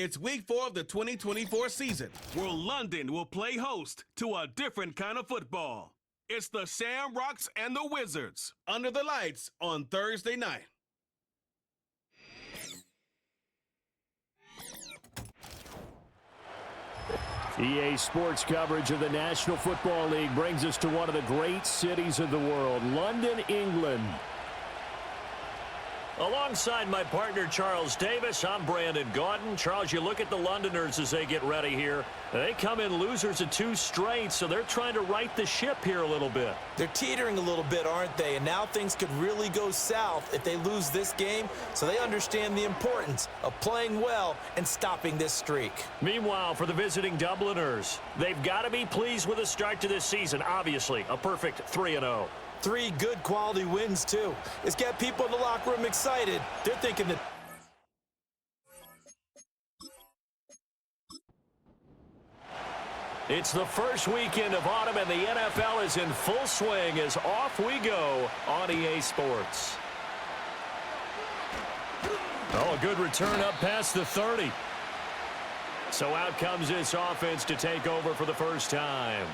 It's week 4 of the 2024 season, where London will play host to a different kind of football. It's the Shamrocks and the Wizards under the lights on Thursday night. EA Sports coverage of the National Football League brings us to one of the great cities of the world, London, England. Alongside my partner, Charles Davis, I'm Brandon Gaudin. Charles, you look at the Londoners as they get ready here. They come in losers of 2 straight, so they're trying to right the ship here a little bit. They're teetering a little bit, aren't they? And now things could really go south if they lose this game, so they understand the importance of playing well and stopping this streak. Meanwhile, for the visiting Dubliners, they've got to be pleased with the start to this season. Obviously, a perfect 3-0. 3 good quality wins, too. It's got people in the locker room excited. They're thinking that... It's the first weekend of autumn, and the NFL is in full swing as off we go on EA Sports. Oh, a good return up past the 30. So out comes this offense to take over for the first time.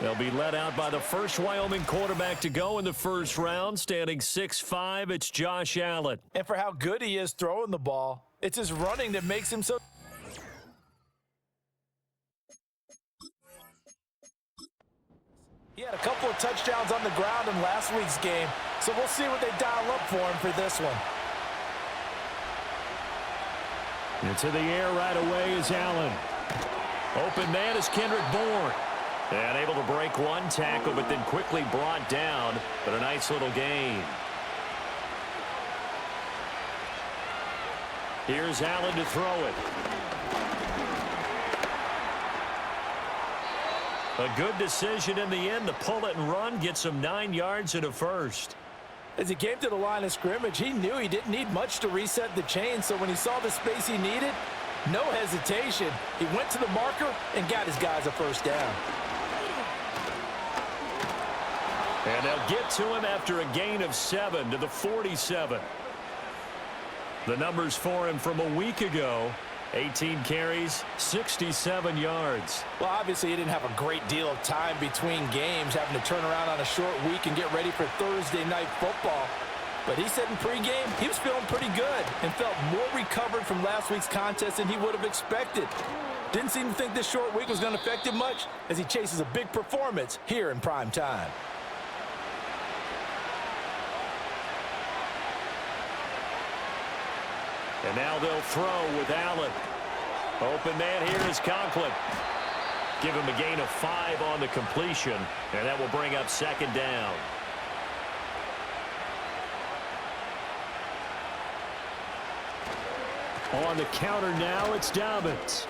They'll be led out by the first Wyoming quarterback to go in the first round, standing 6'5". It's Josh Allen. And for how good he is throwing the ball, it's his running that makes him so... He had a couple of touchdowns on the ground in last week's game, so we'll see what they dial up for him for this one. Into the air right away is Allen. Open man is Kendrick Bourne. And able to break one tackle, but then quickly brought down. But a nice little gain. Here's Allen to throw it. A good decision in the end to pull it and run, get some 9 yards and a first. As he came to the line of scrimmage, he knew he didn't need much to reset the chain, so when he saw the space he needed, no hesitation. He went to the marker and got his guys a first down. And they'll get to him after a gain of 7 to the 47. The numbers for him from a week ago, 18 carries, 67 yards. Well, obviously he didn't have a great deal of time between games, having to turn around on a short week and get ready for Thursday night football. But he said in pregame he was feeling pretty good and felt more recovered from last week's contest than he would have expected. Didn't seem to think this short week was going to affect him much as he chases a big performance here in prime time. And now they'll throw with Allen. Open man here is Conklin. Give him a gain of 5 on the completion, and that will bring up second down. On the counter now, it's Dobbins.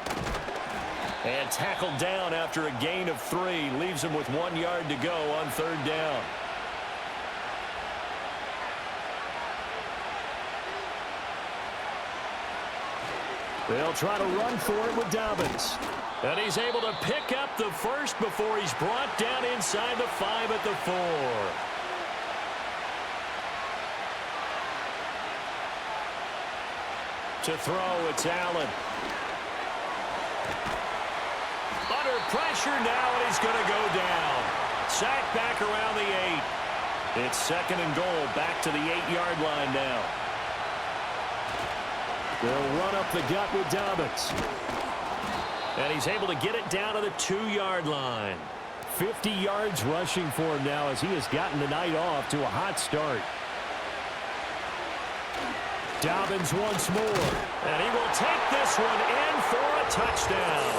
And tackled down after a gain of 3. Leaves him with 1 yard to go on third down. They'll try to run for it with Dobbins. And he's able to pick up the first before he's brought down inside the 5 at the 4. To throw, it's Allen. Under pressure now, and he's going to go down. Sacked back around the 8. It's second and goal, back to the 8-yard line now. They'll run up the gut with Dobbins. And he's able to get it down to the 2-yard line. 50 yards rushing for him now as he has gotten the night off to a hot start. Dobbins once more. And he will take this one in for a touchdown.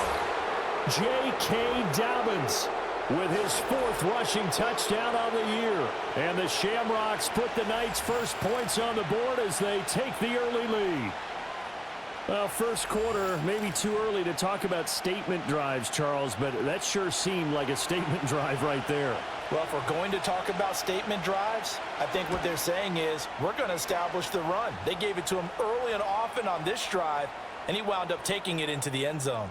J.K. Dobbins with his 4th rushing touchdown on the year. And the Shamrocks put the night's first points on the board as they take the early lead. Well, first quarter, maybe too early to talk about statement drives, Charles, but that sure seemed like a statement drive right there. Well, if we're going to talk about statement drives, I think what they're saying is we're going to establish the run. They gave it to him early and often on this drive, and he wound up taking it into the end zone.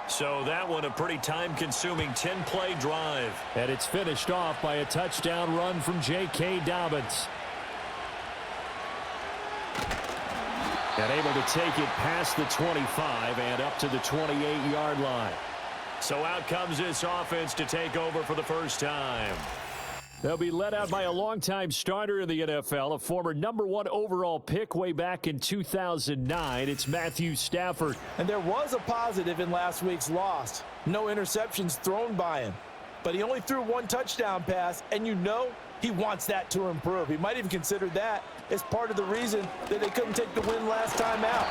So that one a pretty time-consuming 10-play drive. And it's finished off by a touchdown run from J.K. Dobbins. And able to take it past the 25 and up to the 28-yard line. So out comes this offense to take over for the first time. They'll be led out by a longtime starter in the NFL, a former #1 overall pick way back in 2009. It's Matthew Stafford. And there was a positive in last week's loss. No interceptions thrown by him. But he only threw one touchdown pass, and you know he wants that to improve. He might even consider that as part of the reason that they couldn't take the win last time out.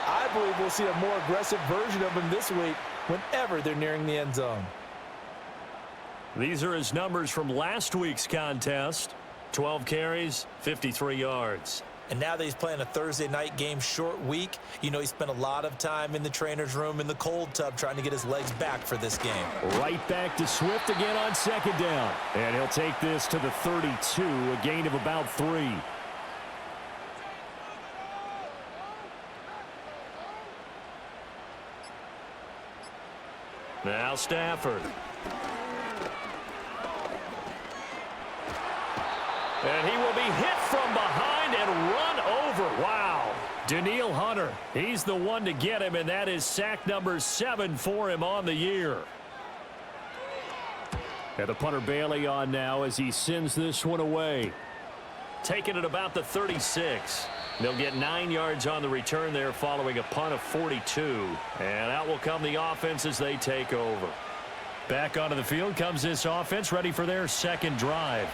I believe we'll see a more aggressive version of him this week whenever they're nearing the end zone. These are his numbers from last week's contest. 12 carries, 53 yards. And now that he's playing a Thursday night game short week, you know he spent a lot of time in the trainer's room in the cold tub trying to get his legs back for this game. Right back to Swift again on second down. And he'll take this to the 32, a gain of about 3. Now Stafford. And he will be hit from behind and run over. Wow. Danielle Hunter, he's the one to get him, and that is sack number 7 for him on the year. And the punter Bailey on now as he sends this one away. Taking it about the 36. They'll get 9 yards on the return there following a punt of 42. And out will come the offense as they take over. Back onto the field comes this offense, ready for their second drive.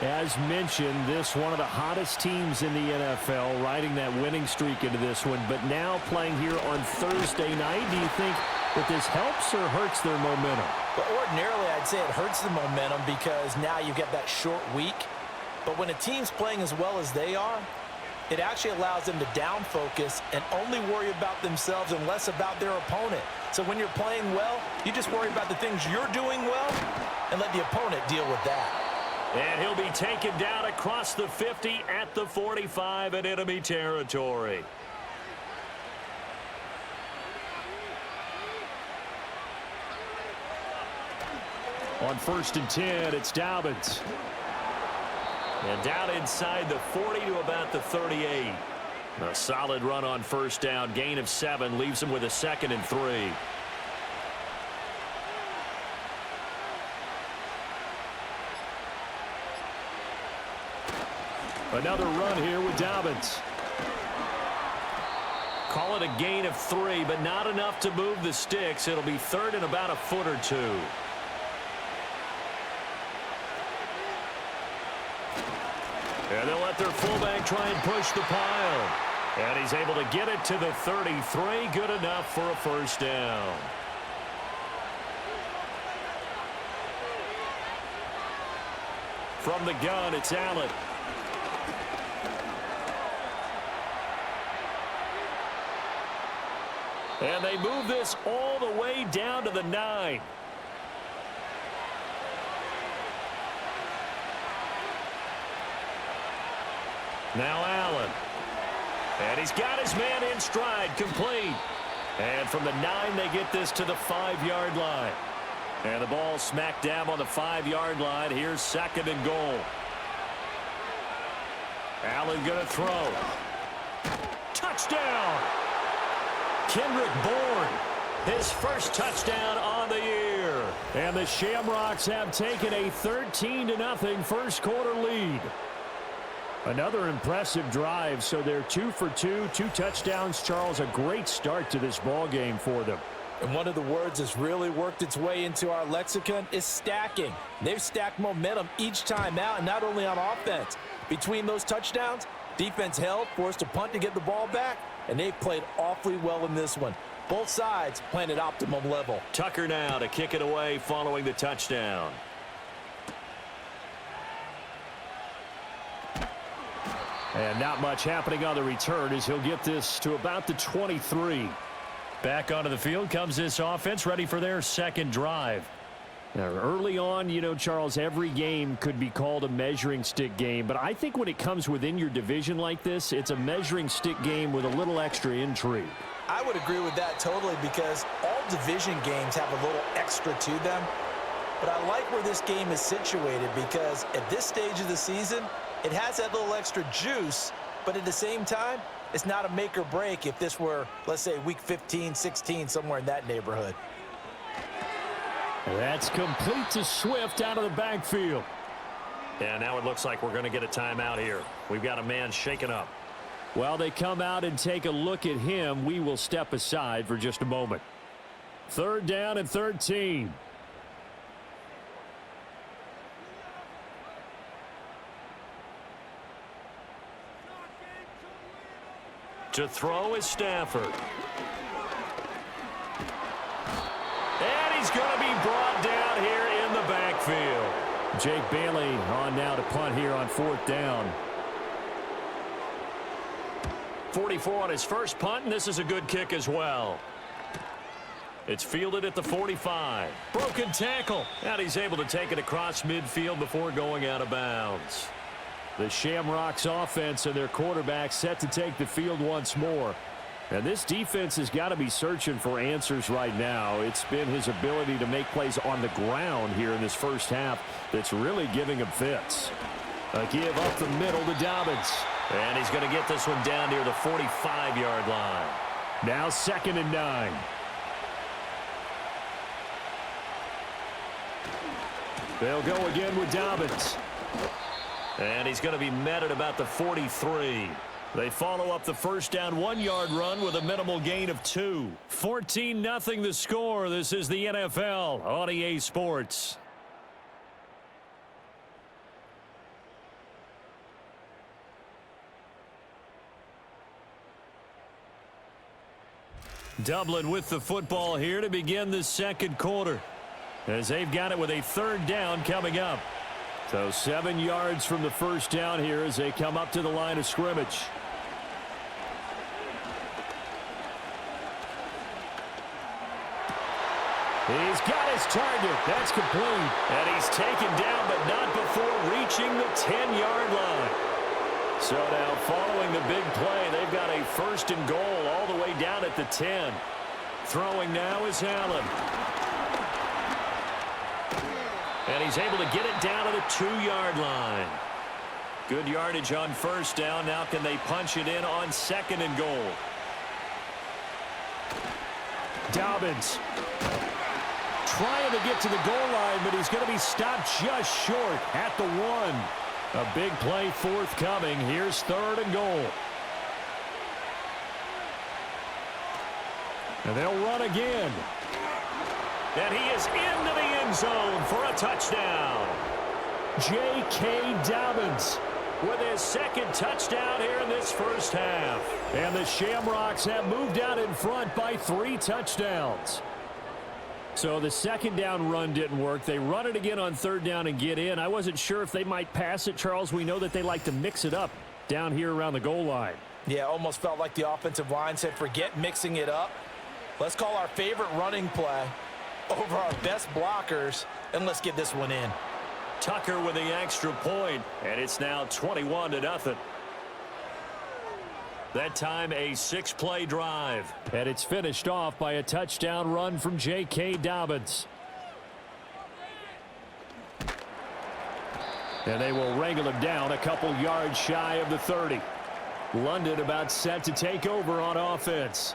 As mentioned, this one of the hottest teams in the NFL, riding that winning streak into this one, but now playing here on Thursday night. Do you think that this helps or hurts their momentum? But ordinarily, I'd say it hurts the momentum because now you get that short week. But when a team's playing as well as they are, it actually allows them to down focus and only worry about themselves and less about their opponent. So when you're playing well, you just worry about the things you're doing well and let the opponent deal with that. And he'll be taken down across the 50 at the 45 in enemy territory. On 1st and 10, it's Dobbins. And down inside the 40 to about the 38. A solid run on first down. Gain of 7 leaves him with a 2nd and 3. Another run here with Dobbins. Call it a gain of 3, but not enough to move the sticks. It'll be 3rd and about a foot or 2. And they'll let their fullback try and push the pile. And he's able to get it to the 33. Good enough for a first down. From the gun, it's Allen. And they move this all the way down to the 9. Now Allen. And he's got his man in stride, complete. And from the 9, they get this to the 5-yard line. And the ball smack dab on the 5-yard line. Here's 2nd and goal. Allen going to throw. Touchdown! Kendrick Bourne, his first touchdown on the year. And the Shamrocks have taken a 13-0 first quarter lead. Another impressive drive, so they're 2 for 2, 2 touchdowns. Charles, a great start to this ball game for them. And one of the words that's really worked its way into our lexicon is stacking. They've stacked momentum each time out, and not only on offense. Between those touchdowns, defense held, forced a punt to get the ball back, and they've played awfully well in this one. Both sides playing at optimum level. Tucker now to kick it away following the touchdown. And not much happening on the return as he'll get this to about the 23. Back onto the field comes this offense, ready for their second drive. Now, early on, you know, Charles, every game could be called a measuring stick game, but I think when it comes within your division like this, it's a measuring stick game with a little extra intrigue. I would agree with that totally because all division games have a little extra to them. But I like where this game is situated because at this stage of the season, it has that little extra juice, but at the same time, It's not a make or break if this were, let's say, week 15, 16, somewhere in that neighborhood. That's complete to Swift out of the backfield. And now it looks like we're going to get a timeout here. We've got a man shaken up. While they come out and take a look at him, we will step aside for just a moment. 3rd down and 13. To throw is Stafford. And he's going to be brought down here in the backfield. Jake Bailey on now to punt here on 4th down. 44 on his first punt, and this is a good kick as well. It's fielded at the 45. Broken tackle. And he's able to take it across midfield before going out of bounds. The Shamrocks offense and their quarterback set to take the field once more. And this defense has got to be searching for answers right now. It's been his ability to make plays on the ground here in this first half that's really giving him fits. A give up the middle to Dobbins. And he's going to get this one down near the 45-yard line. Now 2nd and 9. They'll go again with Dobbins. And he's going to be met at about the 43. They follow up the first down 1-yard run with a minimal gain of 2. 14-0 the score. This is the NFL on EA Sports. Dublin with the football here to begin the second quarter, as they've got it with a 3rd down coming up. So 7 yards from the first down here as they come up to the line of scrimmage. He's got his target. That's complete. And he's taken down, but not before reaching the 10-yard line. So now following the big play, they've got a 1st and goal all the way down at the 10. Throwing now is Allen. And he's able to get it down to the 2-yard line. Good yardage on 1st down. Now can they punch it in on 2nd and goal? Dobbins trying to get to the goal line, but he's going to be stopped just short at the 1. A big play forthcoming. Here's 3rd and goal. And they'll run again. And he is into the end zone for a touchdown. J.K. Dobbins with his 2nd touchdown here in this first half. And the Shamrocks have moved out in front by 3 touchdowns. So the 2nd down run didn't work. They run it again on 3rd down and get in. I wasn't sure if they might pass it, Charles. We know that they like to mix it up down here around the goal line. Yeah, almost felt like the offensive line said, forget mixing it up. Let's call our favorite running play over our best blockers, and let's get this one in. Tucker with the extra point, and it's now 21-0. That time a 6-play drive. And it's finished off by a touchdown run from J.K. Dobbins. And they will wrangle him down a couple yards shy of the 30. London about set to take over on offense.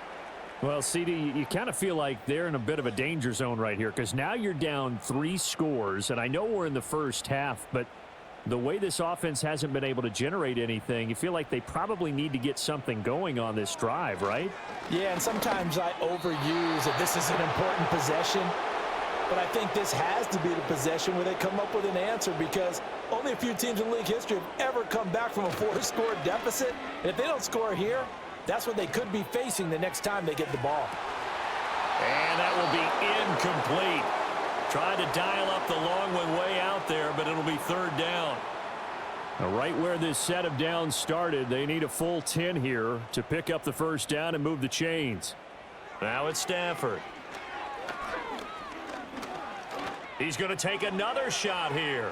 Well, CD, you kind of feel like they're in a bit of a danger zone right here, because now you're down 3 scores, and I know we're in the first half, but the way this offense hasn't been able to generate anything, you feel like they probably need to get something going on this drive, right? Yeah, and sometimes I overuse that this is an important possession, but I think this has to be the possession where they come up with an answer, because only a few teams in league history have ever come back from a 4-score deficit. And if they don't score here, that's what they could be facing the next time they get the ball. And that will be incomplete. Tried to dial up the long one way out there, but it'll be 3rd down. Now, right where this set of downs started, they need a full 10 here to pick up the 1st down and move the chains. Now it's Stafford. He's going to take another shot here.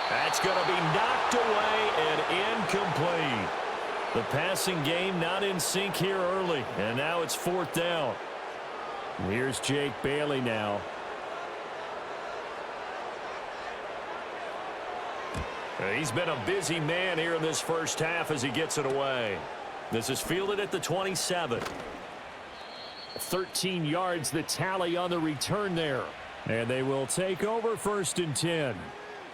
That's going to be knocked away and incomplete. The passing game not in sync here early, and now it's 4th down. Here's Jake Bailey now. He's been a busy man here in this first half as he gets it away. This is fielded at the 27. 13 yards the tally on the return there. And they will take over 1st and 10.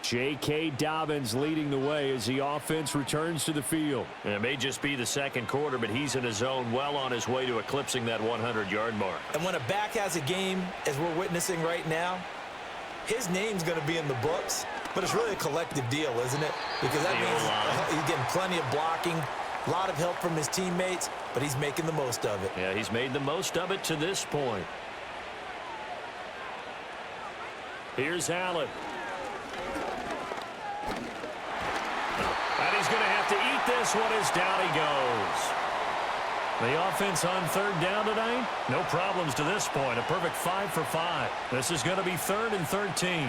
J.K. Dobbins leading the way as the offense returns to the field. It may just be the second quarter, but he's in his zone, well on his way to eclipsing that 100-yard mark. And when a back has a game, as we're witnessing right now, his name's going to be in the books, but it's really a collective deal, isn't it? Because that means he's getting plenty of blocking, a lot of help from his teammates, but he's making the most of it. Yeah, he's made the most of it to this point. Here's Allen. And he's going to have to eat this one as down he goes. The offense on 3rd down tonight, no problems to this point. A perfect 5 for 5. This is going to be 3rd and 13.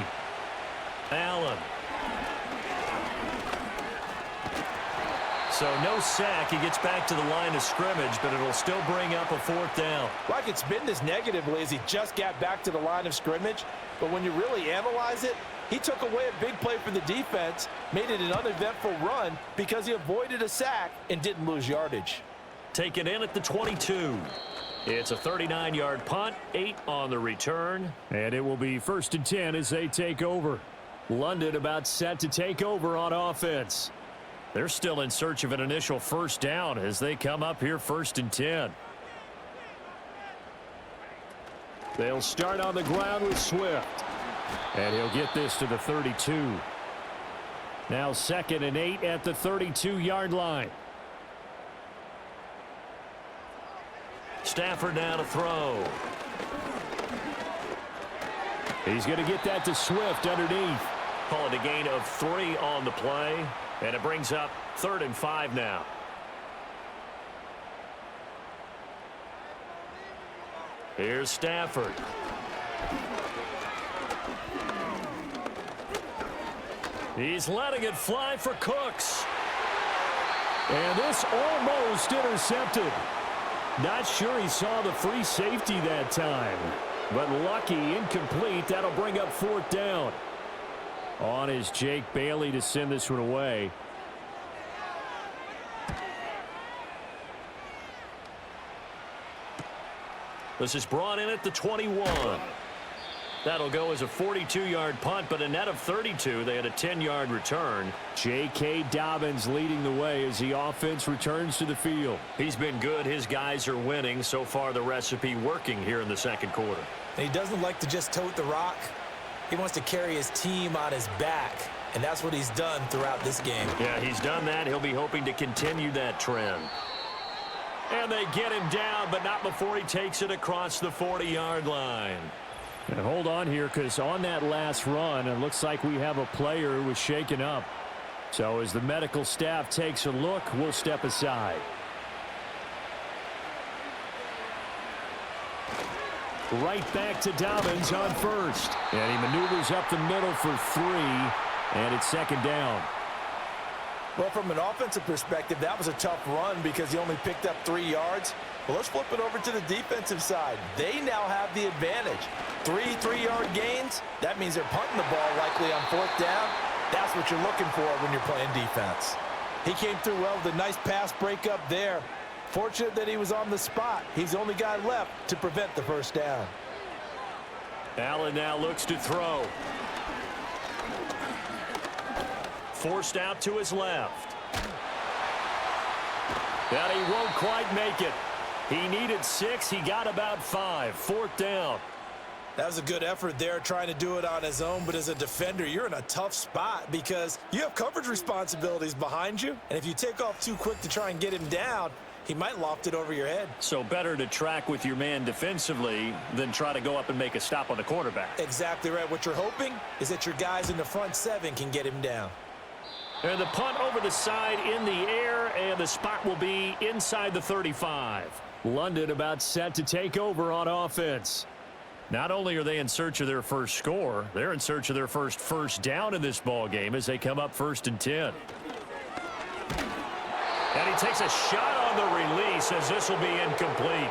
Allen. So no sack. He gets back to the line of scrimmage, but it'll still bring up a 4th down. Like it's been this negatively as he just got back to the line of scrimmage, but when you really analyze it, he took away a big play for the defense, made it an uneventful run because he avoided a sack and didn't lose yardage. Taken in at the 22. It's a 39-yard punt, 8 on the return. And it will be 1st and 10 as they take over. London about set to take over on offense. They're still in search of an initial 1st down as they come up here 1st and 10. They'll start on the ground with Swift. And he'll get this to the 32. Now 2nd and 8 at the 32-yard line. Stafford now to throw. He's going to get that to Swift underneath. Call it a gain of 3 on the play. And it brings up 3rd and 5 now. Here's Stafford. He's letting it fly for Cooks. And this almost intercepted. Not sure he saw the free safety that time. But lucky, incomplete. That'll bring up 4th down. On is Jake Bailey to send this one away. This is brought in at the 21. That'll go as a 42-yard punt, but a net of 32. They had a 10-yard return. J.K. Dobbins leading the way as the offense returns to the field. He's been good. His guys are winning. So far, the recipe working here in the second quarter. And he doesn't like to just tote the rock. He wants to carry his team on his back, and that's what he's done throughout this game. Yeah, he's done that. He'll be hoping to continue that trend. And they get him down, but not before he takes it across the 40-yard line. And hold on here, because on that last run, it looks like we have a player who was shaken up. So as the medical staff takes a look, we'll step aside. Right back to Dobbins on 1st. And he maneuvers up the middle for 3, and it's 2nd down. Well, from an offensive perspective, that was a tough run because he only picked up 3 yards. Well, let's flip it over to the defensive side. They now have the advantage. 3 3-yard gains, that means they're punting the ball likely on 4th down. That's what you're looking for when you're playing defense. He came through well with a nice pass breakup there. Fortunate that he was on the spot. He's the only guy left to prevent the 1st down. Allen now looks to throw. Forced out to his left. And he won't quite make it. He needed 6. He got about 5. 4th down. That was a good effort there, trying to do it on his own. But as a defender, you're in a tough spot because you have coverage responsibilities behind you. And if you take off too quick to try and get him down, he might loft it over your head. So better to track with your man defensively than try to go up and make a stop on the quarterback. Exactly right. What you're hoping is that your guys in the front 7 can get him down. And the punt over the side in the air, and the spot will be inside the 35. London about set to take over on offense. Not only are they in search of their first score, they're in search of their first down in this ball game as they come up 1st and 10. And he takes a shot on the release as this will be incomplete.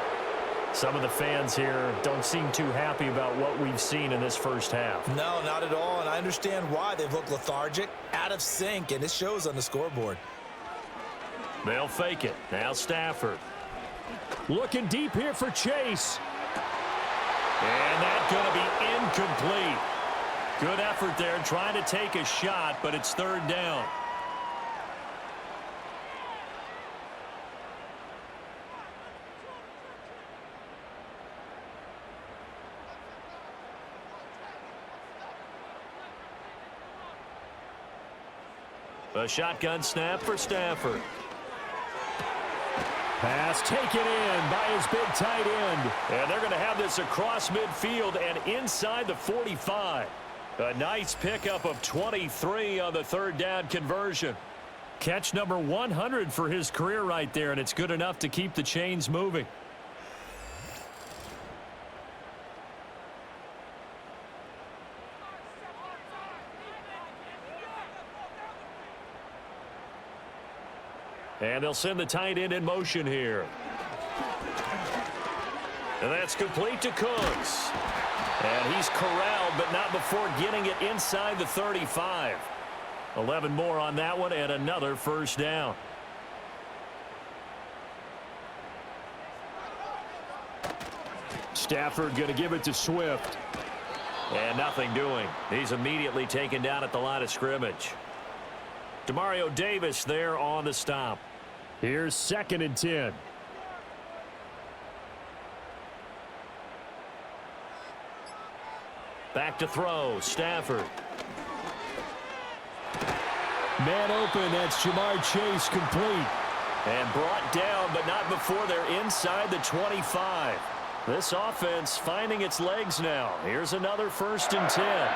Some of the fans here don't seem too happy about what we've seen in this first half. No, not at all, and I understand why. They've looked lethargic, out of sync, and it shows on the scoreboard. They'll fake it. Now Stafford. Looking deep here for Chase. And that's going to be incomplete. Good effort there trying to take a shot, but it's third down. A shotgun snap for Stafford. Pass taken in by his big tight end. And they're going to have this across midfield and inside the 45. A nice pickup of 23 on the third down conversion. Catch number 100 for his career right there, and it's good enough to keep the chains moving. And they'll send the tight end in motion here. And that's complete to Cooks. And he's corralled, but not before getting it inside the 35. 11 more on that one and another first down. Stafford going to give it to Swift. And nothing doing. He's immediately taken down at the line of scrimmage. Demario Davis there on the stop. Here's 2nd and 10. Back to throw. Stafford. Man open. That's Jamar Chase complete. And brought down, but not before they're inside the 25. This offense finding its legs now. Here's another 1st and 10.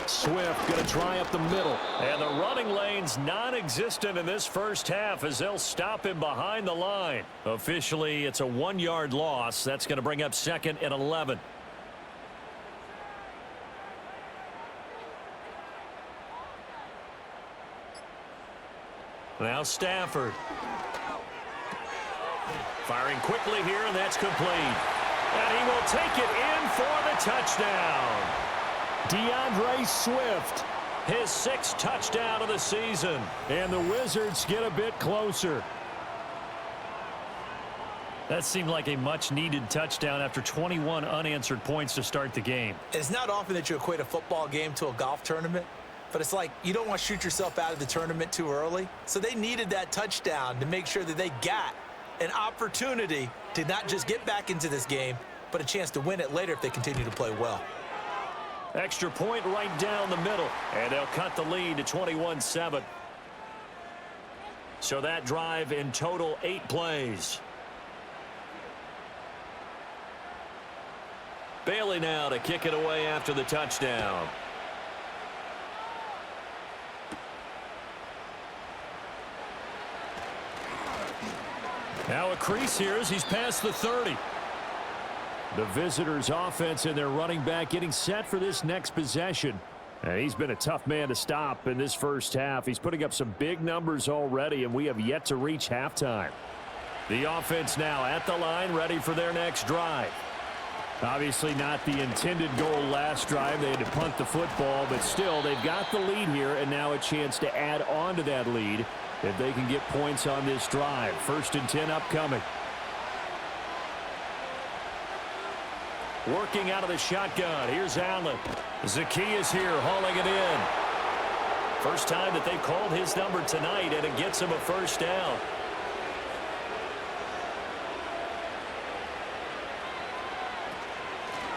Swift going to try up the middle. And the running lane's non-existent in this first half as they'll stop him behind the line. Officially, it's a 1-yard loss. That's going to bring up 2nd and 11. Now Stafford. Firing quickly here, and that's complete. And he will take it in for the touchdown. DeAndre Swift. His 6th touchdown of the season. And the Wizards get a bit closer. That seemed like a much-needed touchdown after 21 unanswered points to start the game. It's not often that you equate a football game to a golf tournament, but it's like you don't want to shoot yourself out of the tournament too early. So they needed that touchdown to make sure that they got an opportunity to not just get back into this game, but a chance to win it later if they continue to play well. Extra point right down the middle, and they'll cut the lead to 21-7. So that drive in total 8 plays. Bailey now to kick it away after the touchdown. Now a crease here as he's past the 30. The visitors' offense and their running back getting set for this next possession. And he's been a tough man to stop in this first half. He's putting up some big numbers already, and we have yet to reach halftime. The offense now at the line, ready for their next drive. Obviously not the intended goal last drive. They had to punt the football, but still, they've got the lead here, and now a chance to add on to that lead if they can get points on this drive. 1st and 10 upcoming. Working out of the shotgun. Here's Allen. Zacchaeus here hauling it in. First time that they've called his number tonight, and it gets him a first down.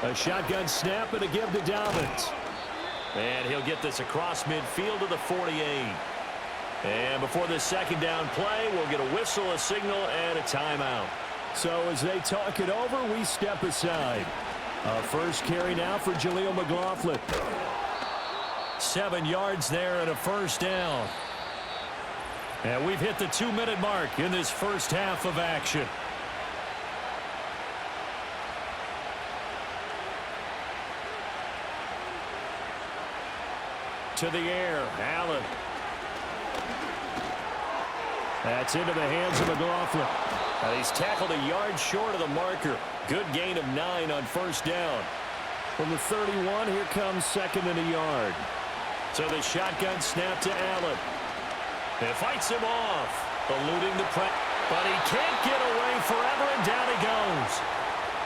A shotgun snap and a give to Dobbins. And he'll get this across midfield to the 48. And before this 2nd down play, we'll get a whistle, a signal, and a timeout. So as they talk it over, we step aside. First carry now for Jaleel McLaughlin. 7 yards there and a first down. And we've hit the 2-minute mark in this first half of action. To the air, Allen. That's into the hands of McLaughlin. And he's tackled a yard short of the marker. Good gain of 9 on first down. From the 31, here comes second and a yard. So the shotgun snap to Allen. It fights him off, eluding the press. But he can't get away forever, and down he goes.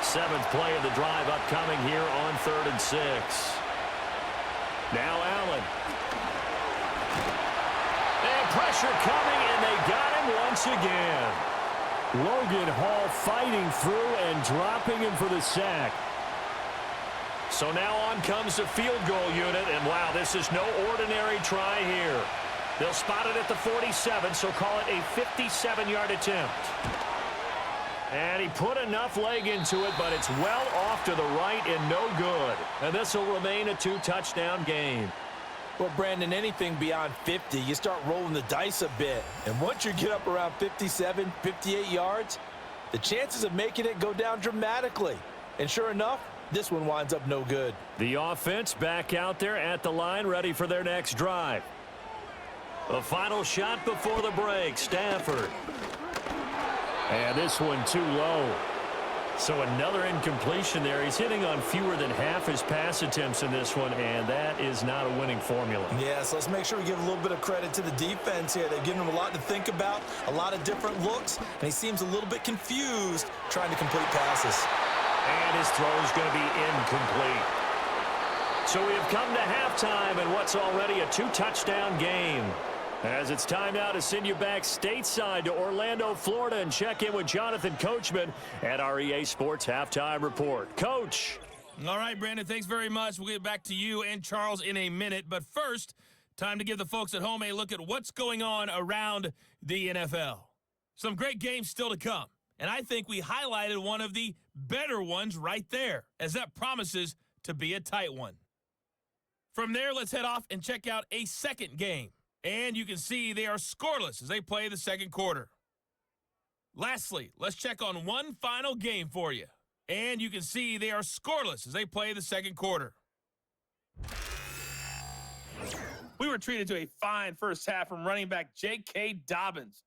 7th play of the drive upcoming here on 3rd and 6. Now Allen. And pressure coming, and they got him once again. Logan Hall fighting through and dropping him for the sack. So now on comes the field goal unit, and wow, this is no ordinary try here. They'll spot it at the 47, so call it a 57-yard attempt. And he put enough leg into it, but it's well off to the right and no good. And this will remain a 2-touchdown game. Well, Brandon, anything beyond 50, you start rolling the dice a bit. And once you get up around 57, 58 yards, the chances of making it go down dramatically. And sure enough, this one winds up no good. The offense back out there at the line, ready for their next drive. A final shot before the break, Stafford. And this one too low. So another incompletion there. He's hitting on fewer than half his pass attempts in this one, and that is not a winning formula. Yeah, so let's make sure we give a little bit of credit to the defense here. They've given him a lot to think about, a lot of different looks, and he seems a little bit confused trying to complete passes. And his throw is going to be incomplete. So we have come to halftime in what's already a 2-touchdown game. As it's time now to send you back stateside to Orlando, Florida, and check in with Jonathan Coachman at our EA Sports Halftime Report. Coach. All right, Brandon, thanks very much. We'll get back to you and Charles in a minute. But first, time to give the folks at home a look at what's going on around the NFL. Some great games still to come. And I think we highlighted one of the better ones right there, as that promises to be a tight one. From there, let's head off and check out a second game. And you can see they are scoreless as they play the second quarter. Lastly, let's check on one final game for you. And you can see they are scoreless as they play the second quarter. We were treated to a fine first half from running back J.K. Dobbins.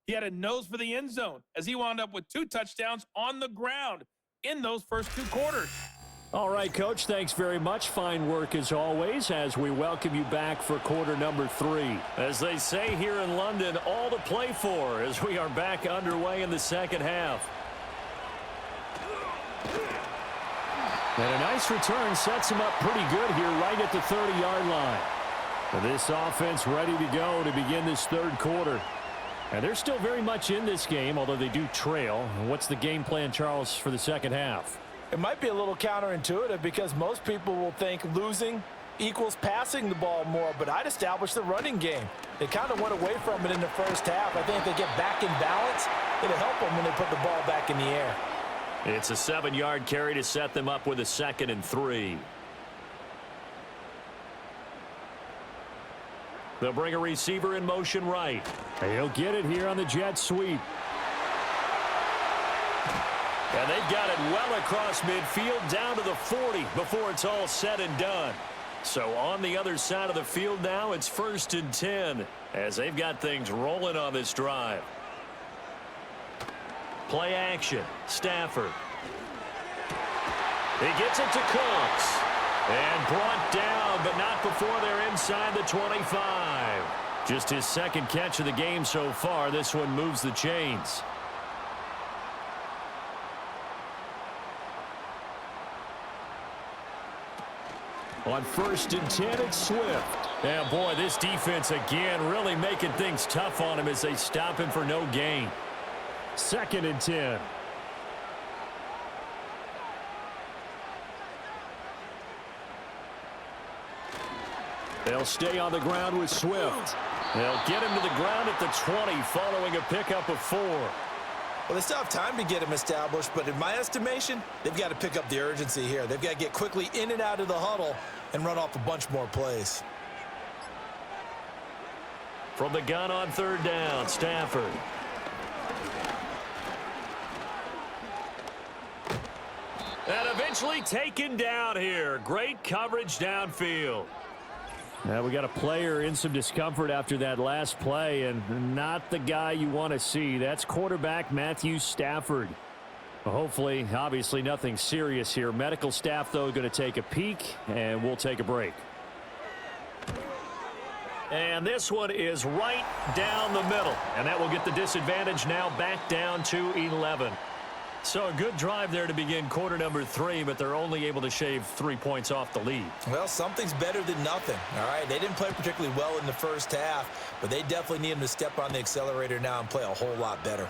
He had a nose for the end zone as he wound up with 2 touchdowns on the ground in those first 2 quarters. All right, Coach, thanks very much. Fine work as always as we welcome you back for quarter number 3. As they say here in London, all to play for as we are back underway in the second half. And a nice return sets him up pretty good here right at the 30-yard line. And this offense ready to go to begin this third quarter. And they're still very much in this game, although they do trail. What's the game plan, Charles, for the second half? It might be a little counterintuitive because most people will think losing equals passing the ball more, but I'd establish the running game. They kind of went away from it in the first half. I think if they get back in balance, it'll help them when they put the ball back in the air. It's a 7-yard carry to set them up with a 2nd and 3. They'll bring a receiver in motion right. He'll get it here on the jet sweep. And they've got it well across midfield down to the 40 before it's all said and done. So on the other side of the field now, it's 1st and 10 as they've got things rolling on this drive. Play action. Stafford. He gets it to Cooks. And brought down, but not before they're inside the 25. Just his 2nd catch of the game so far. This one moves the chains. On 1st and 10, it's Swift. Yeah, boy, this defense again really making things tough on him as they stop him for no gain. 2nd and 10. They'll stay on the ground with Swift. They'll get him to the ground at the 20 following a pickup of 4. Well, they still have time to get him established, but in my estimation, they've got to pick up the urgency here. They've got to get quickly in and out of the huddle and run off a bunch more plays. From the gun on 3rd down, Stafford. And eventually taken down here. Great coverage downfield. Now we got a player in some discomfort after that last play, and not the guy you want to see. That's quarterback Matthew Stafford. Well, hopefully, obviously nothing serious here. Medical staff, though, going to take a peek, and we'll take a break. And this one is right down the middle, and that will get the disadvantage now back down to 11. So a good drive there to begin quarter number 3, but they're only able to shave 3 points off the lead. Well, something's better than nothing, all right? They didn't play particularly well in the first half, but they definitely need them to step on the accelerator now and play a whole lot better.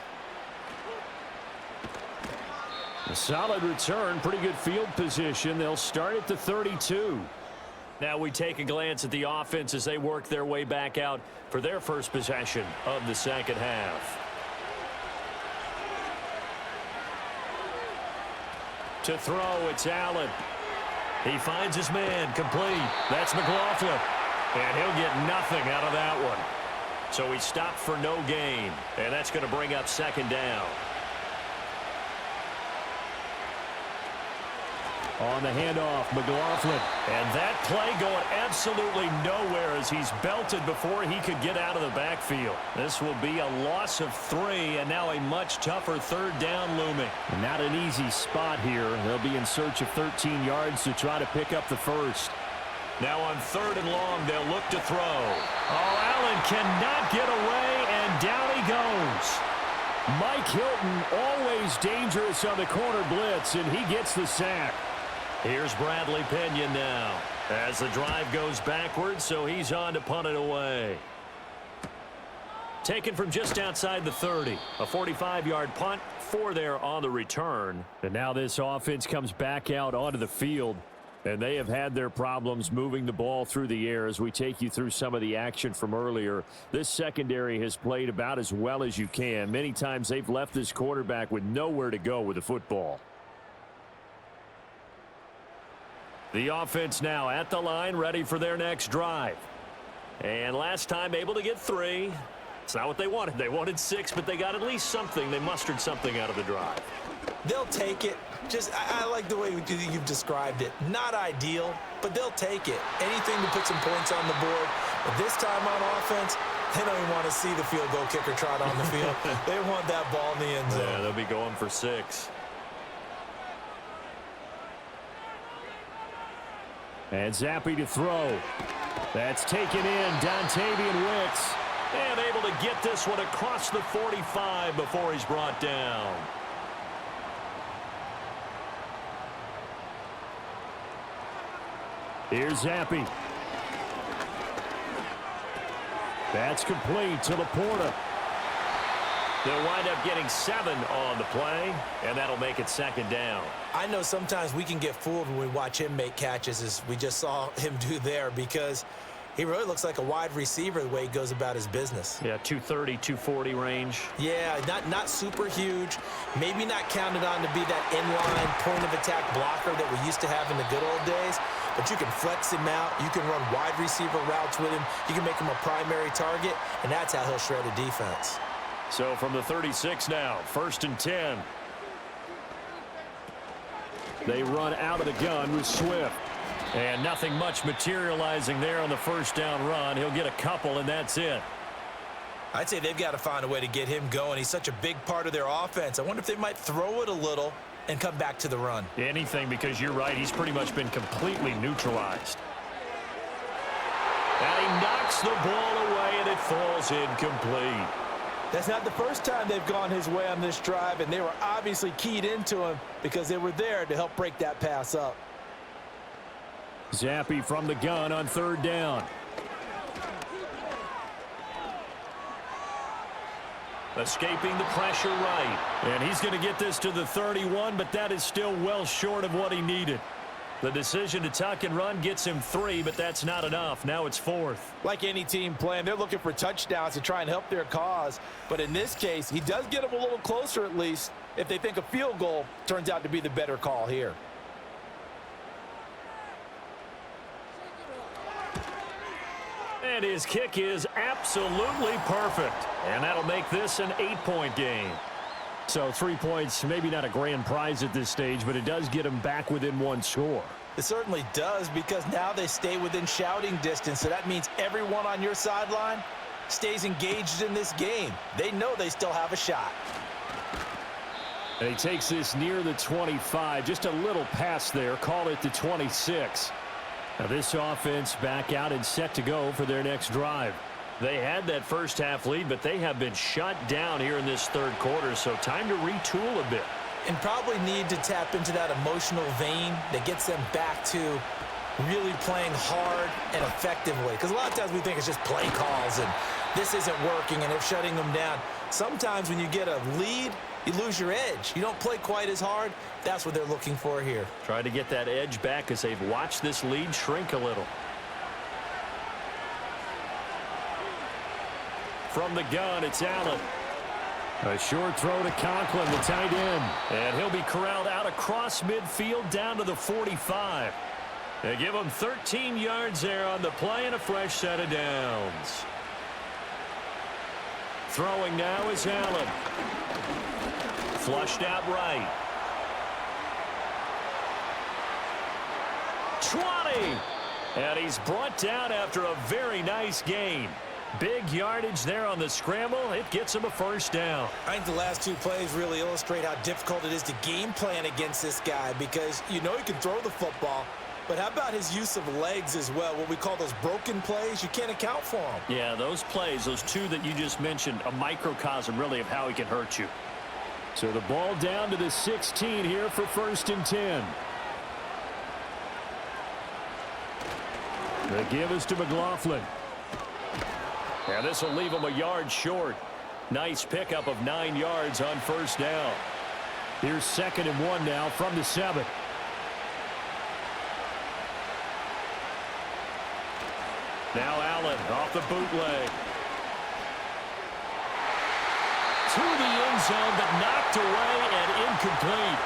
A solid return, pretty good field position. They'll start at the 32. Now we take a glance at the offense as they work their way back out for their first possession of the second half. To throw, it's Allen. He finds his man, complete. That's McLaughlin. And he'll get nothing out of that one. So he stopped for no gain. And that's going to bring up second down. On the handoff, McLaughlin. And that play going absolutely nowhere as he's belted before he could get out of the backfield. This will be a loss of 3, and now a much tougher third down looming. Not an easy spot here. They'll be in search of 13 yards to try to pick up the first. Now on 3rd and long, they'll look to throw. Oh, Allen cannot get away, and down he goes. Mike Hilton, always dangerous on the corner blitz, and he gets the sack. Here's Bradley Pinion now as the drive goes backwards, so he's on to punt it away. Taken from just outside the 30. A 45-yard punt, 4 there on the return. And now this offense comes back out onto the field, and they have had their problems moving the ball through the air. As we take you through some of the action from earlier, this secondary has played about as well as you can. Many times they've left this quarterback with nowhere to go with the football. The offense now at the line, ready for their next drive. And last time able to get 3. It's not what they wanted. They wanted 6, but they got at least something. They mustered something out of the drive. They'll take it. I like the way you've described it. Not ideal, but they'll take it. Anything to put some points on the board. But this time on offense, they don't even want to see the field goal kicker trot on the field. They want that ball in the end zone. Yeah, they'll be going for 6. And Zappi to throw. That's taken in. Dontavian Wicks. And able to get this one across the 45 before he's brought down. Here's Zappi. That's complete to Laporta. They'll wind up getting 7 on the play, and that'll make it second down. I know sometimes we can get fooled when we watch him make catches, as we just saw him do there, because he really looks like a wide receiver the way he goes about his business. Yeah, 230, 240 range. Yeah, not super huge. Maybe not counted on to be that inline point-of-attack blocker that we used to have in the good old days, but you can flex him out. You can run wide receiver routes with him. You can make him a primary target, and that's how he'll shred a defense. So from the 36 now, 1st and 10. They run out of the gun with Swift. And nothing much materializing there on the first down run. He'll get a couple, and that's it. I'd say they've got to find a way to get him going. He's such a big part of their offense. I wonder if they might throw it a little and come back to the run. Anything, because you're right. He's pretty much been completely neutralized. And he knocks the ball away, and it falls incomplete. That's not the first time they've gone his way on this drive, and they were obviously keyed into him because they were there to help break that pass up. Zappi from the gun on 3rd down. Escaping the pressure right. And he's going to get this to the 31, but that is still well short of what he needed. The decision to tuck and run gets him 3, but that's not enough. Now it's 4th. Like any team playing, they're looking for touchdowns to try and help their cause. But in this case, he does get them a little closer at least if they think a field goal turns out to be the better call here. And his kick is absolutely perfect. And that'll make this an 8-point game. So 3 points, maybe not a grand prize at this stage, but it does get him back within 1 score. It certainly does, because now they stay within shouting distance, so that means everyone on your sideline stays engaged in this game. They know they still have a shot. And he takes this near the 25, just a little pass there, call it the 26. Now this offense back out and set to go for their next drive. They had that first half lead, but they have been shut down here in this third quarter, so time to retool a bit. And probably need to tap into that emotional vein that gets them back to really playing hard and effectively. Because a lot of times we think it's just play calls and this isn't working and they're shutting them down. Sometimes when you get a lead, you lose your edge. You don't play quite as hard. That's what they're looking for here. Try to get that edge back as they've watched this lead shrink a little. From the gun, it's Allen. A short throw to Conklin, the tight end. And he'll be corralled out across midfield down to the 45. They give him 13 yards there on the play and a fresh set of downs. Throwing now is Allen. Flushed out right. 20. And he's brought down after a very nice gain. Big yardage there on the scramble. It gets him a first down. I think the last two plays really illustrate how difficult it is to game plan against this guy, because you know he can throw the football, but how about his use of legs as well? What we call those broken plays, you can't account for them. Yeah, those plays, those two that you just mentioned, a microcosm really of how he can hurt you. So the ball down to the 16 here for 1st and 10. The give is to McLaughlin. Yeah, this will leave him a yard short. Nice pickup of 9 yards on first down. Here's 2nd and 1 now from the 7. Now Allen off the bootleg. To the end zone, but knocked away and incomplete.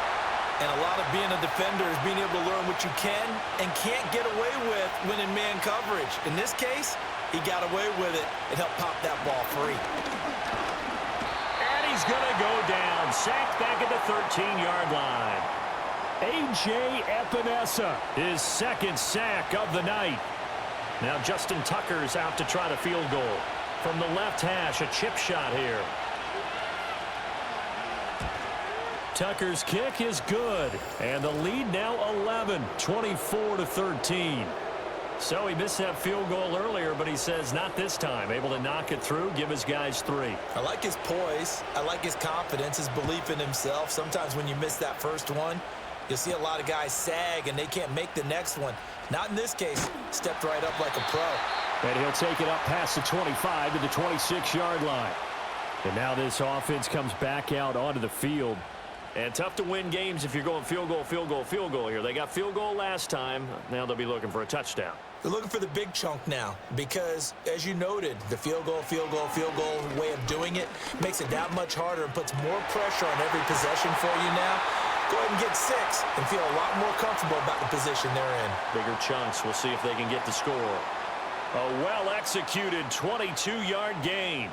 And a lot of being a defender is being able to learn what you can and can't get away with when in man coverage. In this case, he got away with it and helped pop that ball free. And he's going to go down. Sacked back at the 13-yard line. A.J. Epinesa, His second sack of the night. Now Justin Tucker's out to try the field goal. From the left hash, a chip shot here. Tucker's kick is good. And the lead now 11, 24-13. So he missed that field goal earlier, but he says not this time. Able to knock it through, give his guys 3. I like his poise. I like his confidence, his belief in himself. Sometimes when you miss that first one, you'll see a lot of guys sag and they can't make the next one. Not in this case. Stepped right up like a pro. And he'll take it up past the 25 to the 26-yard line. And now this offense comes back out onto the field. And tough to win games if you're going field goal, field goal, field goal here. They got field goal last time. Now they'll be looking for a touchdown. They're looking for the big chunk now because, as you noted, the field goal way of doing it makes it that much harder and puts more pressure on every possession for you now. Go ahead and get 6 and feel a lot more comfortable about the position they're in. Bigger chunks. We'll see if they can get the score. A well-executed 22-yard gain.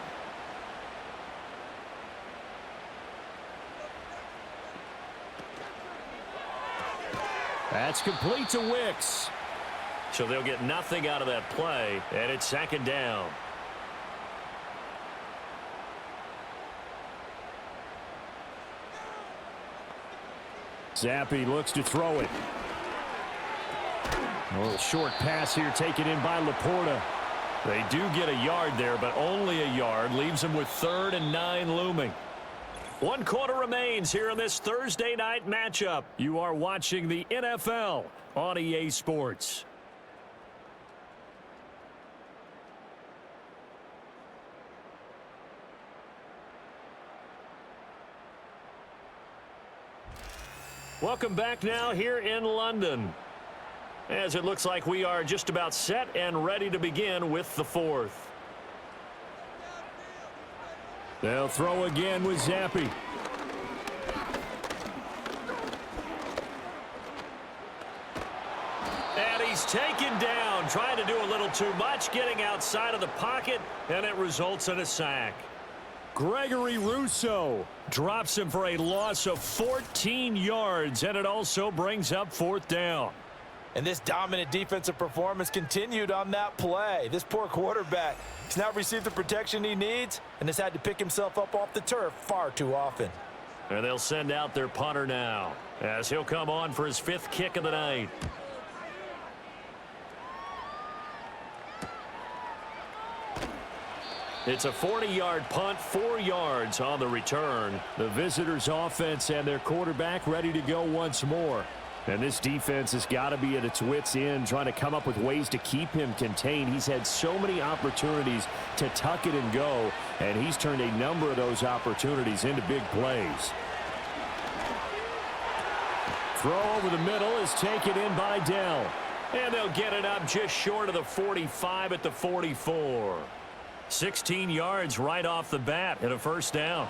That's complete to Wicks. So they'll get nothing out of that play, and it's 2nd down. Zappi looks to throw it. A little short pass here taken in by Laporta. They do get a yard there, but only a yard. Leaves them with 3rd and 9 looming. 1 quarter remains here in this Thursday night matchup. You are watching the NFL on EA Sports. Welcome back now here in London, as it looks like we are just about set and ready to begin with the 4th. They'll throw again with Zappi. And he's taken down, trying to do a little too much, getting outside of the pocket, and it results in a sack. Gregory Rousseau Drops him for a loss of 14 yards, and it also brings up 4th down. And this dominant defensive performance continued on that play. This poor quarterback has now received the protection he needs and has had to pick himself up off the turf far too often. And they'll send out their punter now as he'll come on for his 5th kick of the night. It's a 40-yard punt, 4 yards on the return. The visitors' offense and their quarterback ready to go once more. And this defense has got to be at its wits' end, trying to come up with ways to keep him contained. He's had so many opportunities to tuck it and go, and he's turned a number of those opportunities into big plays. Throw over the middle is taken in by Dell. And they'll get it up just short of the 45 at the 44. 16 yards right off the bat and a first down.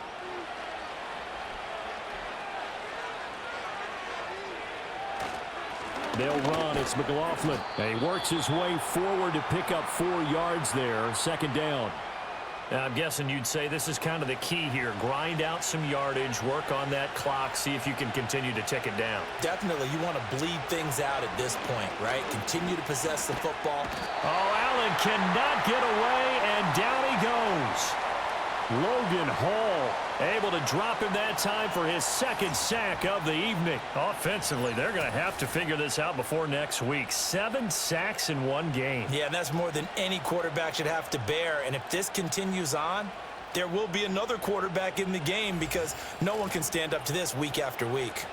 They'll run. It's McLaughlin. And he works his way forward to pick up 4 yards there. Second down. Now, I'm guessing you'd say this is kind of the key here. Grind out some yardage, work on that clock, see if you can continue to tick it down. Definitely, you want to bleed things out at this point, right? Continue to possess the football. Oh, Allen cannot get away, and down he goes. Logan Hall able to drop him that time for his 2nd sack of the evening. Offensively, they're going to have to figure this out before next week. 7 sacks in one game. Yeah, and that's more than any quarterback should have to bear. And if this continues on, there will be another quarterback in the game because no one can stand up to this week after week.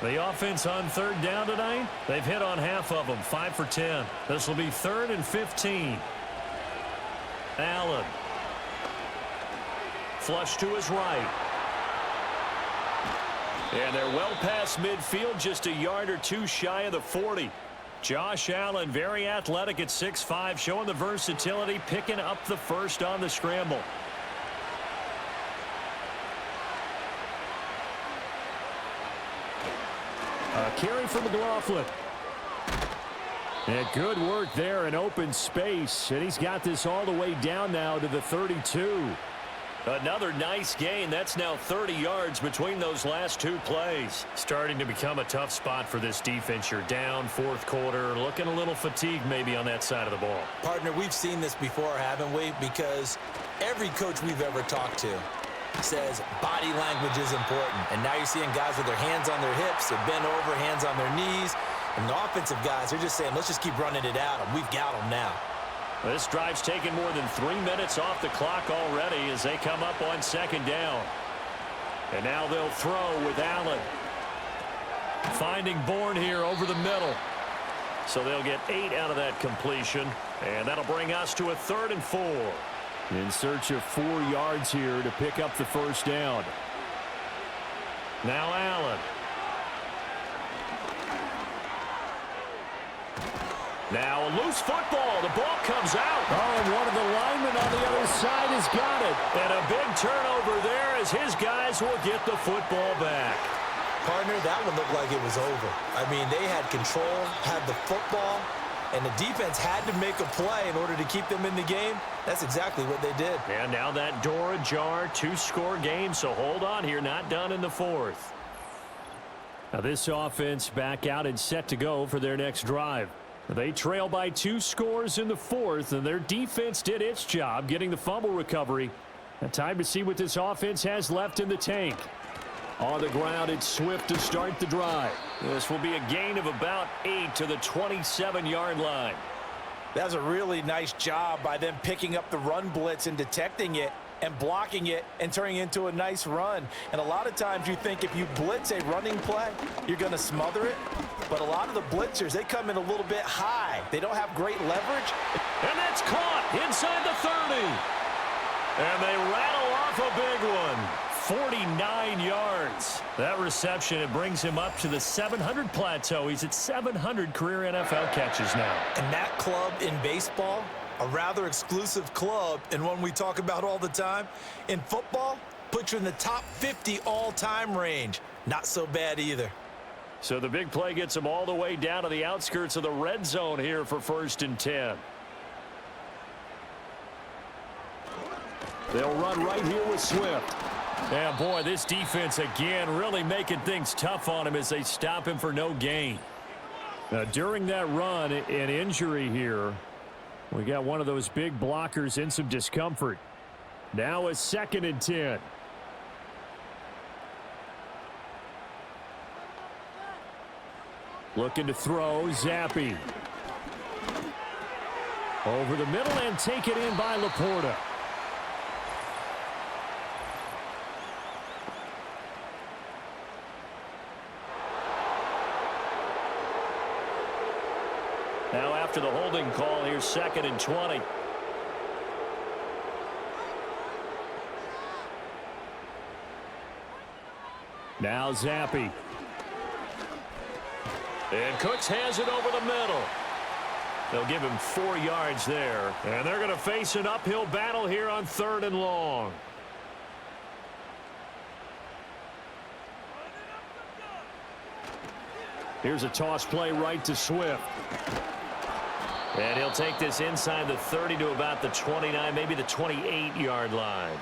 The offense on 3rd down tonight, they've hit on half of them, 5 for 10. This will be 3rd and 15. Allen. Flush to his right. And they're well past midfield, just a yard or 2 shy of the 40. Josh Allen, very athletic at 6'5", showing the versatility, picking up the first on the scramble. A carry for McLaughlin. And good work there in open space. And he's got this all the way down now to the 32. Another nice gain. That's now 30 yards between those last 2 plays. Starting to become a tough spot for this defense. You're down 4th quarter, looking a little fatigued maybe on that side of the ball. Partner, we've seen this before, haven't we? Because every coach we've ever talked to says body language is important. And now you're seeing guys with their hands on their hips, they're bent over, hands on their knees. And the offensive guys, they're just saying, let's just keep running it out, and we've got them now. This drive's taken more than 3 minutes off the clock already as they come up on 2nd down. And now they'll throw with Allen. Finding Bourne here over the middle. So they'll get 8 out of that completion. And that'll bring us to a 3rd and 4. In search of 4 yards here to pick up the first down. Now Allen. Now a loose football. The ball comes out. Oh, and one of the linemen on the other side has got it. And a big turnover there as his guys will get the football back. Partner, that one looked like it was over. I mean, they had control, had the football, and the defense had to make a play in order to keep them in the game. That's exactly what they did. And now that door ajar, 2-score game, so hold on here, not done in the 4th. Now this offense back out and set to go for their next drive. They trail by 2 scores in the 4th, and their defense did its job getting the fumble recovery. Now time to see what this offense has left in the tank. On the ground, it's Swift to start the drive. This will be a gain of about 8 to the 27-yard line. That's a really nice job by them picking up the run blitz and detecting it and blocking it and turning it into a nice run. And a lot of times you think if you blitz a running play, you're going to smother it. But a lot of the blitzers, they come in a little bit high. They don't have great leverage. And that's caught inside the 30. And they rattle off a big one. 49 yards. That reception, it brings him up to the 700 plateau. He's at 700 career NFL catches now. And that club in baseball, a rather exclusive club and one we talk about all the time. In football, puts you in the top 50 all-time range. Not so bad either. So the big play gets him all the way down to the outskirts of the red zone here for 1st and 10. They'll run right here with Swift. Yeah, boy, this defense again really making things tough on him as they stop him for no gain. Now, during that run, an injury here. We got one of those big blockers in some discomfort. Now a 2nd and 10. Looking to throw, Zappi. Over the middle and take it in by Laporta. Now after the holding call, here's 2nd and 20. Now Zappi. And Cooks has it over the middle. They'll give him 4 yards there. And they're going to face an uphill battle here on 3rd and long. Here's a toss play right to Swift. And he'll take this inside the 30 to about the 29, maybe the 28-yard line.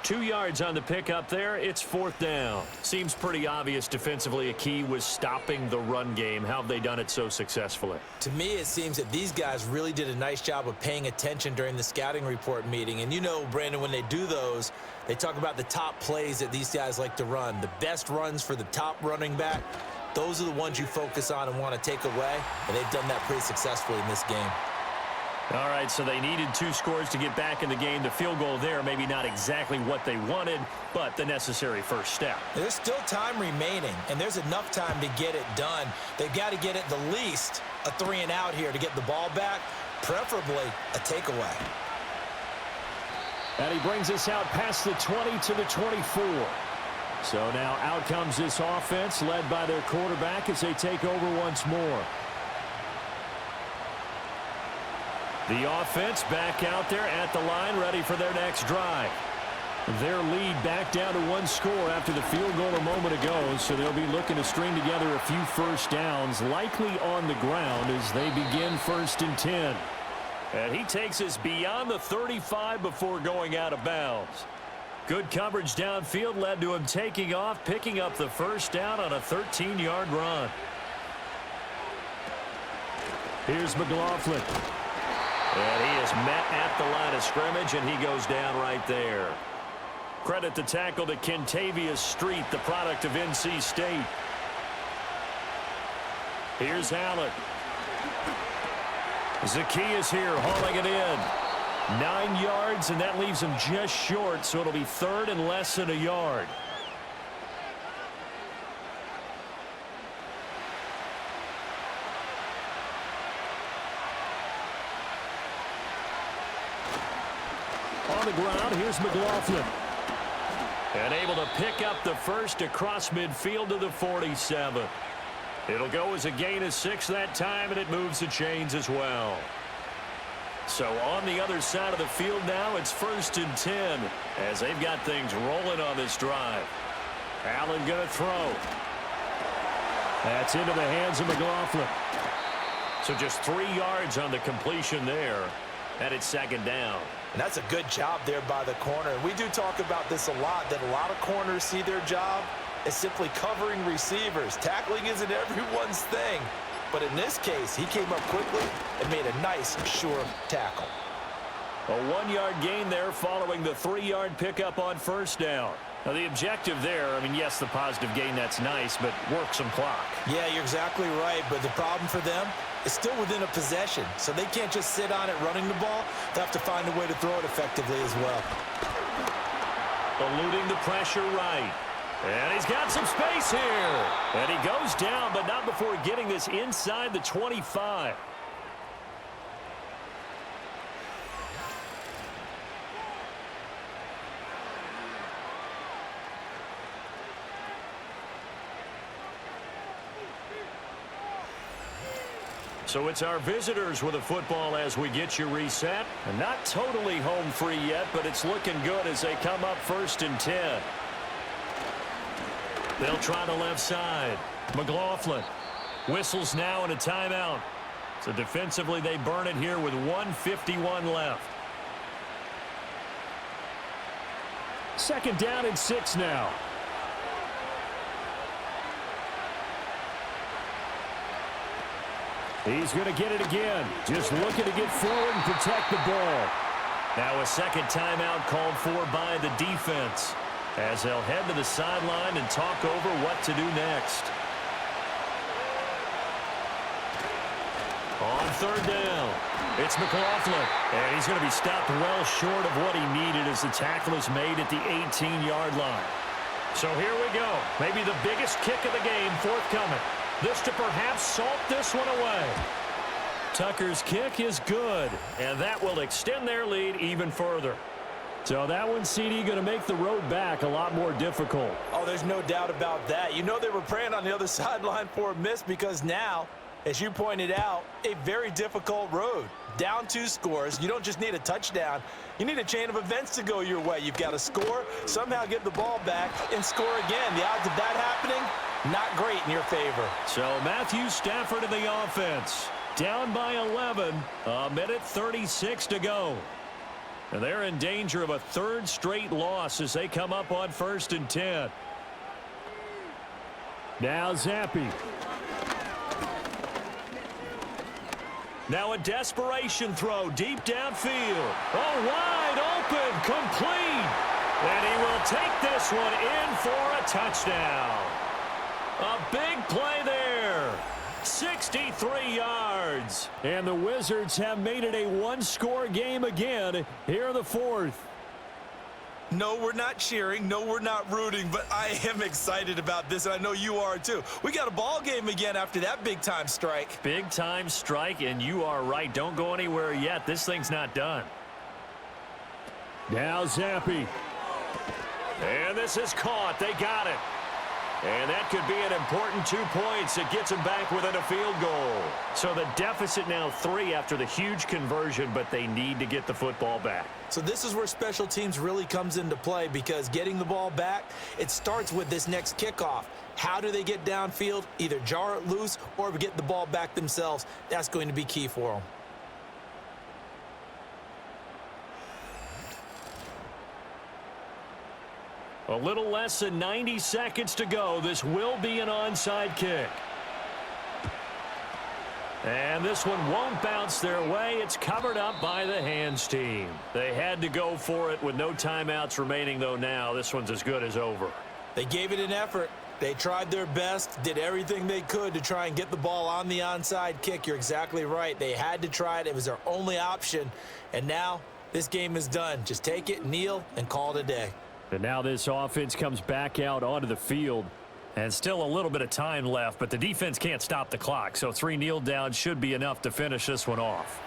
2 yards on the pickup there. It's 4th down. Seems pretty obvious defensively a key was stopping the run game. How have they done it so successfully? To me, it seems that these guys really did a nice job of paying attention during the scouting report meeting. And you know, Brandon, when they do those, they talk about the top plays that these guys like to run. The best runs for the top running back, those are the ones you focus on and want to take away. And they've done that pretty successfully in this game. All right, so they needed 2 scores to get back in the game. The field goal there, maybe not exactly what they wanted, but the necessary first step. There's still time remaining, and there's enough time to get it done. They've got to get at the least a 3 and out here to get the ball back, preferably a takeaway. And he brings us out past the 20 to the 24. So now out comes this offense led by their quarterback as they take over once more. The offense back out there at the line, ready for their next drive. Their lead back down to 1 score after the field goal a moment ago, so they'll be looking to string together a few first downs, likely on the ground as they begin 1st and 10. And he takes us beyond the 35 before going out of bounds. Good coverage downfield led to him taking off, picking up the first down on a 13-yard run. Here's McLaughlin. And he is met at the line of scrimmage, and he goes down right there. Credit the tackle to Kentavious Street, the product of NC State. Here's Allen. Zacchaeus here, hauling it in. 9 yards, and that leaves him just short, so it'll be 3rd and less than a yard. On the ground, here's McLaughlin. And able to pick up the first across midfield to the 47. It'll go as a gain of 6 that time, and it moves the chains as well. So on the other side of the field now, it's 1st and 10 as they've got things rolling on this drive. Allen going to throw. That's into the hands of McLaughlin. So just 3 yards on the completion there, and it's 2nd down. And that's a good job there by the corner. And we do talk about this a lot, that a lot of corners see their job as simply covering receivers. Tackling isn't everyone's thing. But in this case, he came up quickly and made a nice, sure tackle. A 1-yard gain there following the 3-yard pickup on first down. Now the objective there, I mean, yes, the positive gain, that's nice, but work some clock. Yeah, you're exactly right. But the problem for them is still within a possession. So they can't just sit on it running the ball. They have to find a way to throw it effectively as well. Eluding the pressure right. And he's got some space here. And he goes down, but not before getting this inside the 25. So it's our visitors with a football as we get you reset. And not totally home free yet, but it's looking good as they come up 1st and 10. They'll try the left side. McLaughlin whistles now in a timeout. So defensively they burn it here with 1:51 left. 2nd down and 6 now. He's going to get it again. Just looking to get forward and protect the ball. Now a second timeout called for by the defense, as they'll head to the sideline and talk over what to do next. On third down, it's McLaughlin, and he's going to be stopped well short of what he needed as the tackle is made at the 18-yard line. So here we go. Maybe the biggest kick of the game forthcoming. This to perhaps salt this one away. Tucker's kick is good, and that will extend their lead even further. So that one, CD, going to make the road back a lot more difficult. Oh, there's no doubt about that. You know they were praying on the other sideline for a miss because now, as you pointed out, a very difficult road. Down 2 scores. You don't just need a touchdown. You need a chain of events to go your way. You've got to score, somehow get the ball back, and score again. The odds of that happening, not great in your favor. So Matthew Stafford in the offense. Down by 11, a minute 36 to go. And they're in danger of a third straight loss as they come up on 1st and 10. Now Zappi. Now a desperation throw deep downfield. Oh, wide open, complete. And he will take this one in for a touchdown. A big play there. 63 yards. And the Wizards have made it a one-score game again here in the 4th. No, we're not cheering. No, we're not rooting, but I am excited about this, and I know you are too. We got a ball game again after that big-time strike. Big-time strike, and you are right. Don't go anywhere yet. This thing's not done. Now Zappi. And this is caught. They got it. And that could be an important 2 points. It gets them back within a field goal. So the deficit now 3 after the huge conversion, but they need to get the football back. So this is where special teams really comes into play because getting the ball back, it starts with this next kickoff. How do they get downfield? Either jar it loose or get the ball back themselves. That's going to be key for them. A little less than 90 seconds to go. This will be an onside kick. And this one won't bounce their way. It's covered up by the hands team. They had to go for it with no timeouts remaining, though now. This one's as good as over. They gave it an effort. They tried their best, did everything they could to try and get the ball on the onside kick. You're exactly right. They had to try it. It was their only option. And now this game is done. Just take it, kneel, and call it a day. And now this offense comes back out onto the field. And still a little bit of time left, but the defense can't stop the clock. So 3 kneel downs should be enough to finish this one off.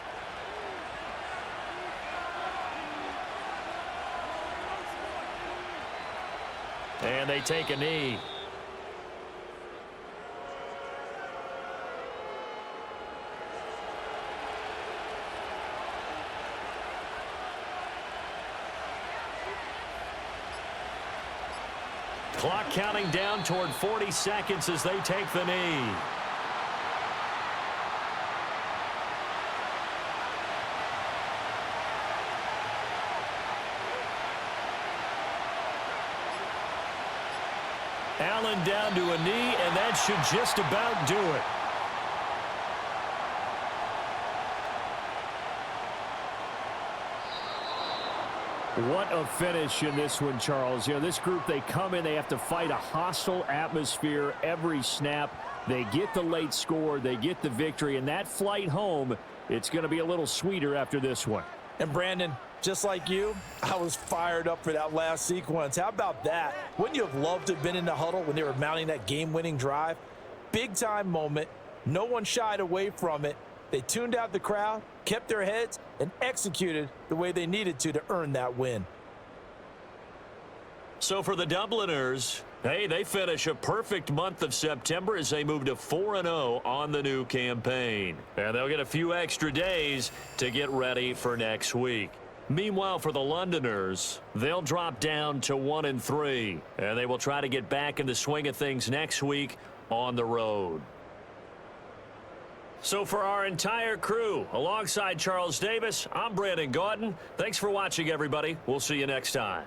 And they take a knee. Clock counting down toward 40 seconds as they take the knee. Allen down to a knee, and that should just about do it. What a finish in this one, Charles. You know, this group, they come in, they have to fight a hostile atmosphere every snap. They get the late score, they get the victory, and that flight home, it's going to be a little sweeter after this one. And Brandon, just like you, I was fired up for that last sequence. How about that? Wouldn't you have loved to have been in the huddle when they were mounting that game-winning drive? Big-time moment. No one shied away from it. They tuned out the crowd, kept their heads, and executed the way they needed to earn that win. So for the Dubliners, hey, they finish a perfect month of September as they move to 4-0 on the new campaign. And they'll get a few extra days to get ready for next week. Meanwhile, for the Londoners, they'll drop down to 1-3, and they will try to get back in the swing of things next week on the road. So for our entire crew, alongside Charles Davis, I'm Brandon Gaudin. Thanks for watching, everybody. We'll see you next time.